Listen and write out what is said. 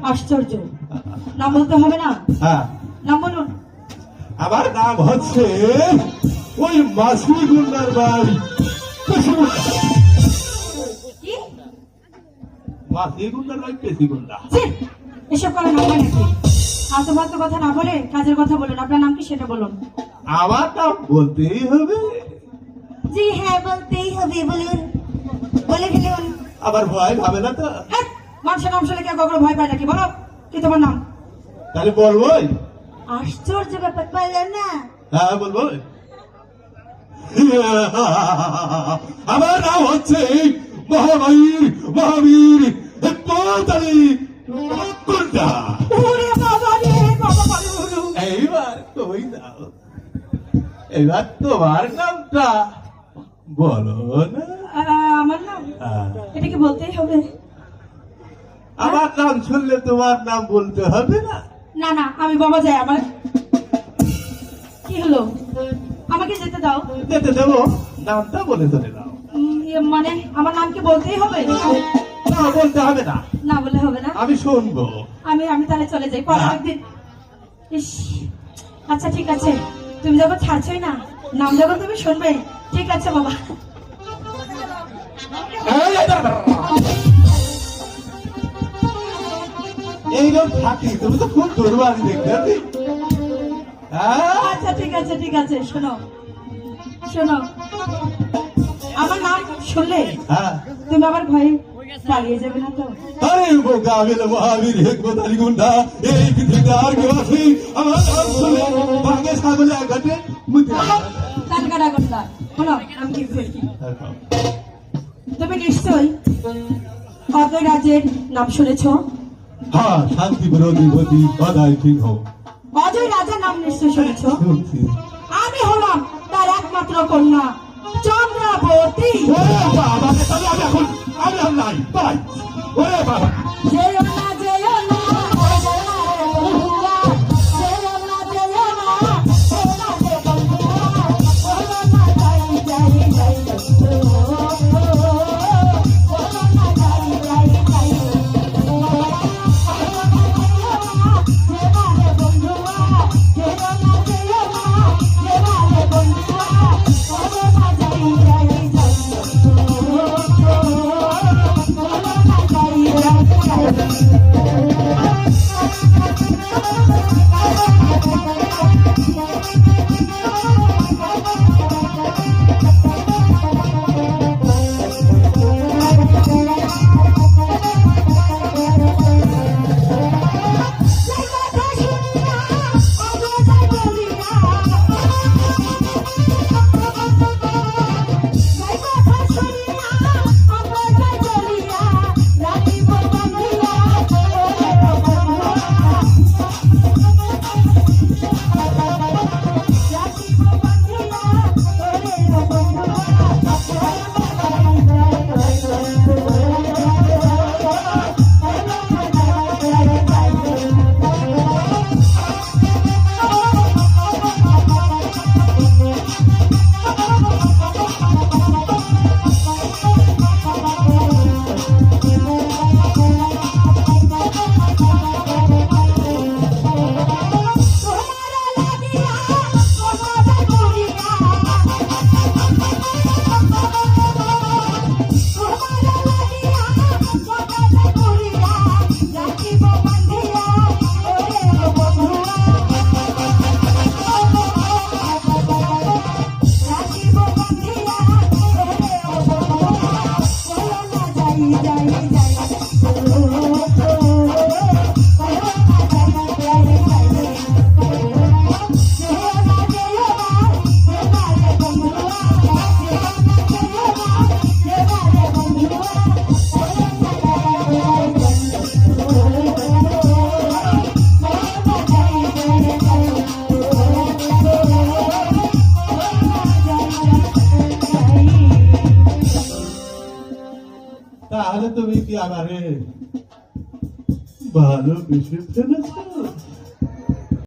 আশ্চর্য নাম বলতে হবে না? হ্যাঁ নাম বলুন। আমার নাম হচ্ছে ওই মাসি গুন্ডার বাড়ি। মাসি গুন্ডা নয় পেশি গুন্ডা। ছি, এসব করে নাম হয় নাকি? আতো ফাতো কথা না বলে কাজের কথা বলুন। আপনার নাম কি সেটা বলুন। আমার নাম বলতেই হবে। জি হ্যাঁ, বলতেই হবে, বলুন, বলে ফেলুন। আবার ভয় ভাবে না তো? হ্যাঁ, মানুষের নাম শুনে কেউ কখনো ভয় পায় নাকি? বলো কি তোমার নাম? তাহলে বলবোই। আশ্চর্য ব্যাপার, পারলেন না? হ্যাঁ বলবো। আমার নাম হচ্ছে মহাবীর মহাবীর তোতালি গুন্ডা। ওরে বাবা রে, বাবা বাবা বলুন। এইবার তুমি দাও, এবার তোমার নামটা বলো না। আমার নাম এটা কি বলতেই হবে? আমার নাম শুনলে তোমার নাম বলতে হবে না? না না, আমি বাবা যাই। আমার কি হলো? আমাকে যেতে দাও। যেতে দেবো, নামটা বলে চলে দাও। মানে আমার নাম কি বলতেই হবে? না বলতে হবে না, না বলে হবে না। আমি শুনবো। আমি তাহলে চলে যাই পরে হ্যাঁ। একদিন। ইস, আচ্ছা ঠিক আছে, তুমি যখন ছাড়ছোই না, নাম যখন তুমি শুনবে, ঠিক আছে বাবা। এইরকম থাকি, তুমি তো খুব দুর্বানি দেখতে পাচ্ছি। হ্যাঁ? আচ্ছা ঠিক আছে ঠিক আছে, শোনো শোনো, আমার নাম শুনলে হ্যাঁ। তুমি আবার ভয়ে পালিয়ে যাবে না তো? আরে বোকা গেল মহাবীর হেকমত আলী গুন্ডা, এই পৃথিবীতে আর কেউ আছে আমার নাম শুনে ভাগে ছাগলে আঘাতে মুতে কানকাটা গন্ডা, শোনো আমি কি বলি। তুমি নিশ্চয়ই অজয় রাজের নাম শুনেছো? হ্যাঁ, শান্তি বিরোধী গতি সদাই ঠিক হোক। অজয় রাজার নাম নিশ্চয়ই শুনেছো? শুনছি। আমি হলাম তার একমাত্র কন্যা চন্দ্রাবতী। ওরে বাবা রে, তাহলে আমি আর নাই বাই। ওরে বাবা, যেও না যেও না, বন্ধুরা, যেও না যেও না, যেও না যে বন্ধুরা, বলো না যাই যাই যাই, বলো না যাই যাই যাই, বলো না যে বন্ধুরা, যেও না যেও না, যেও না বন্ধুরা, বলো না যাই যাই যাই, তাহলে তুমি কি আমারে ভালোবেসে ফেলেছো?